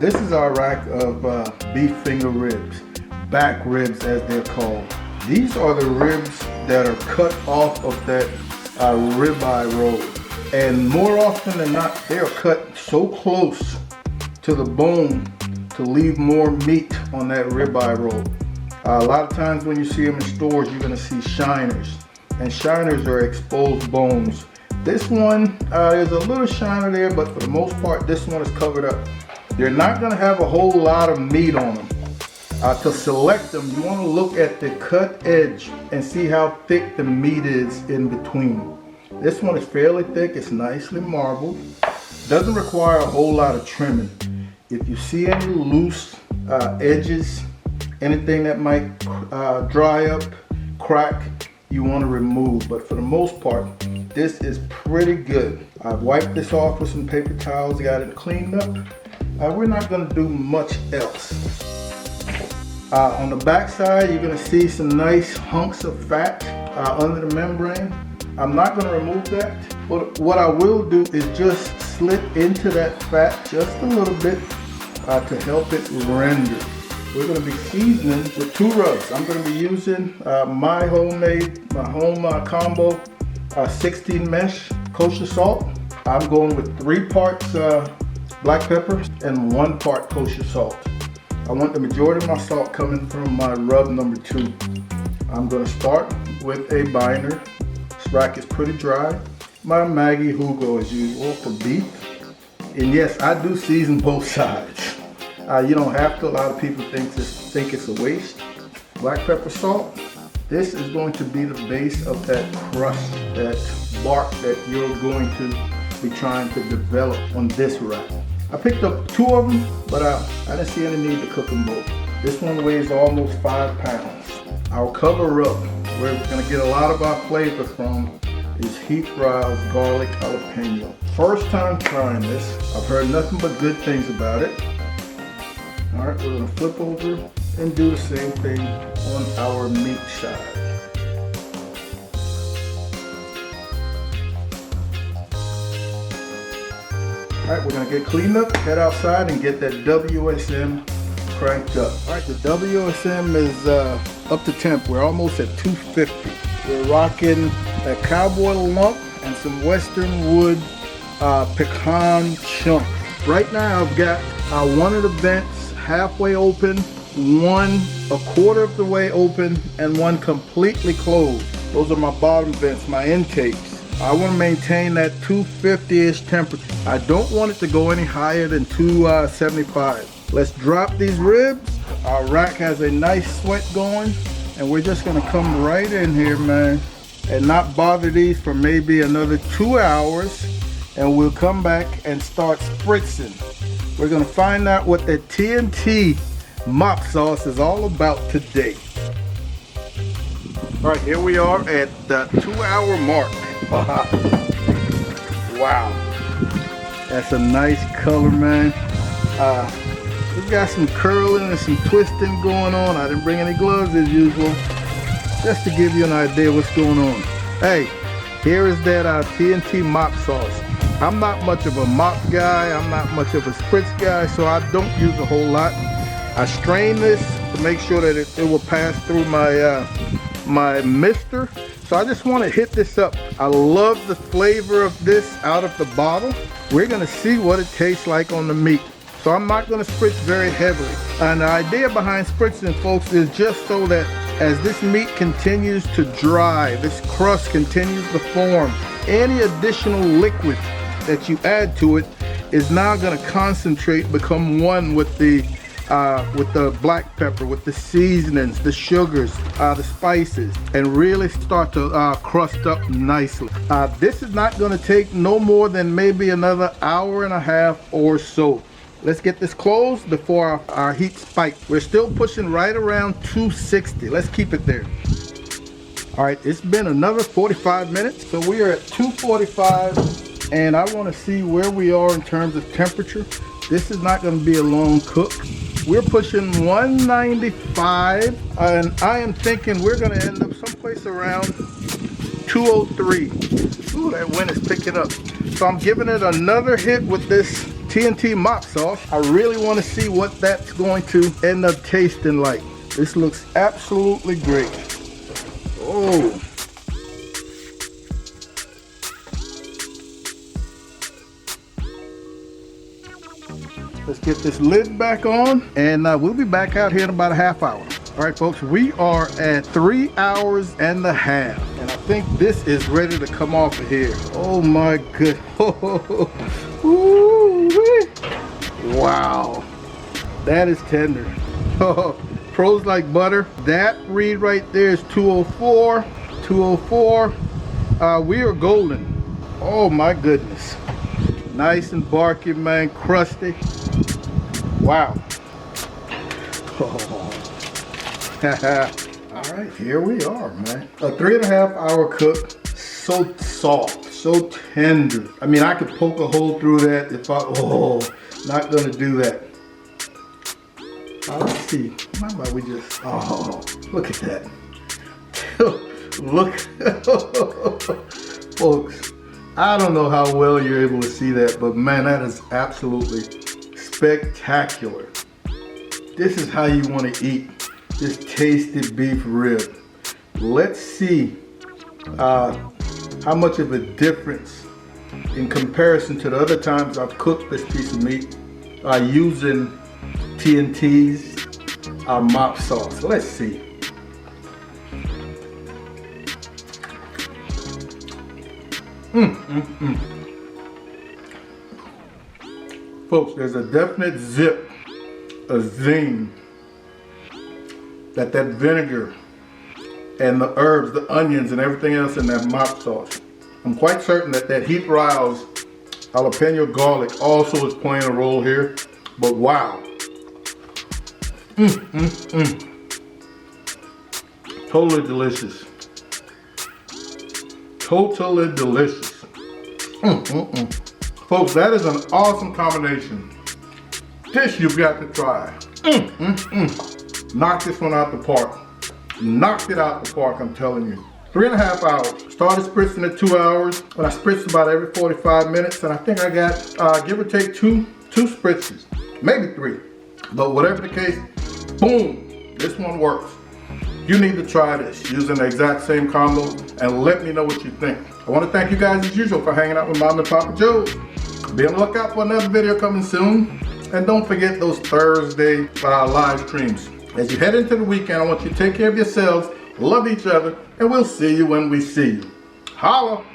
This is our rack of beef finger ribs, back ribs as they're called. These are the ribs that are cut off of that ribeye roll. And more often than not, they are cut so close to the bone to leave more meat on that ribeye roll. A lot of times when you see them in stores, you're going to see shiners. And shiners are exposed bones. This one, there's a little shiner there, but for the most part, this one is covered up. You're not going to have a whole lot of meat on them. To select them, you want to look at the cut edge and see how thick the meat is in between. This one is fairly thick, it's nicely marbled. Doesn't require a whole lot of trimming. If you see any loose edges, anything that might dry up, crack, you want to remove. But for the most part, this is pretty good. I've wiped this off with some paper towels, got it cleaned up. We're not going to do much else. On the back side, you're going to see some nice hunks of fat under the membrane. I'm not going to remove that, but what I will do is just slip into that fat just a little bit to help it render. We're going to be seasoning with 2 rubs. I'm going to be using my home combo 16 mesh kosher salt. I'm going with 3 parts black pepper and 1 part kosher salt. I want the majority of my salt coming from my rub number 2. I'm going to start with a binder. This rack is pretty dry. My Maggi Hugo as usual for beef. And yes, I do season both sides. You don't have to. A lot of people think it's a waste. Black pepper salt. This is going to be the base of that crust, that bark that you're going to be trying to develop on this rack. I picked up 2 of them, but I didn't see any need to cook them both. This one weighs almost 5 pounds. Our cover up, where we're going to get a lot of our flavor from, is Heat Fries Garlic Jalapeno. First time trying this. I've heard nothing but good things about it. Alright, we're going to flip over and do the same thing on our meat side. Alright, we're going to get cleaned up, head outside and get that WSM cranked up. Alright, the WSM is up to temp. We're almost at 250. We're rocking a cowboy lump and some western wood pecan chunk. Right now I've got one of the vents halfway open, one a quarter of the way open, and one completely closed. Those are my bottom vents, my intakes. I want to maintain that 250-ish temperature. I don't want it to go any higher than 275. Let's drop these ribs. Our rack has a nice sweat going, and we're just going to come right in here, man, and not bother these for maybe another 2 hours, and we'll come back and start spritzing. We're going to find out what the TNT mop sauce is all about today. All right, here we are at the 2-hour mark. Wow, that's a nice color, man. We've got some curling and some twisting going on. I didn't bring any gloves as usual, just to give you an idea what's going on. Hey, here is that TNT mop sauce. I'm not much of a mop guy, I'm not much of a spritz guy, so I don't use a whole lot. I strain this to make sure that it will pass through my mister. So I just want to hit this up. I love the flavor of this out of the bottle. We're going to see what it tastes like on the meat. So I'm not going to spritz very heavily. And the idea behind spritzing, folks, is just so that as this meat continues to dry, this crust continues to form, any additional liquid that you add to it is now going to concentrate, become one with the black pepper, with the seasonings, the sugars, the spices, and really start to crust up nicely. This is not going to take no more than maybe another 1.5 hours or so. Let's get this closed before our heat spikes. We're still pushing right around 260. Let's keep it there. All right, it's been another 45 minutes. So we are at 245, and I want to see where we are in terms of temperature. This is not going to be a long cook. We're pushing 195, and I am thinking we're going to end up someplace around 203. Ooh, that wind is picking up. So I'm giving it another hit with this TNT mop sauce. I really want to see what that's going to end up tasting like. This looks absolutely great. Oh. Let's get this lid back on, and we'll be back out here in about a half hour. All right, folks, we are at 3 hours and a half, and I think this is ready to come off of here. Oh my goodness. Wow, that is tender. Pros like butter. That read right there is 204. 204. We are golden. Oh my goodness. Nice and barky, man, crusty. Wow. Oh. All right, here we are, man. A 3.5 hour cook. So soft, so tender. I mean, I could poke a hole through that if I, not gonna do that. Let's see, how about we just, look at that. Look, folks, I don't know how well you're able to see that, but man, that is absolutely spectacular. This is how you want to eat this tasty beef rib. Let's see how much of a difference in comparison to the other times I've cooked this piece of meat using TNT's mop sauce. Let's see. Folks, there's a definite zip, a zing that vinegar and the herbs, the onions and everything else in that mop sauce. I'm quite certain that heat roused jalapeno garlic also is playing a role here, but wow. Totally delicious. Totally delicious. Folks, that is an awesome combination. This you've got to try. Knock this one out the park. Knocked it out the park, I'm telling you. 3.5 hours. Started spritzing at 2 hours, but I spritzed about every 45 minutes, and I think I got, give or take, two spritzes, maybe 3. But whatever the case, boom, this one works. You need to try this using the exact same combo, and let me know what you think. I want to thank you guys as usual for hanging out with Mom and Papa Joe's. Be on the lookout for another video coming soon. And don't forget those Thursday live streams. As you head into the weekend, I want you to take care of yourselves, love each other, and we'll see you when we see you. Holla!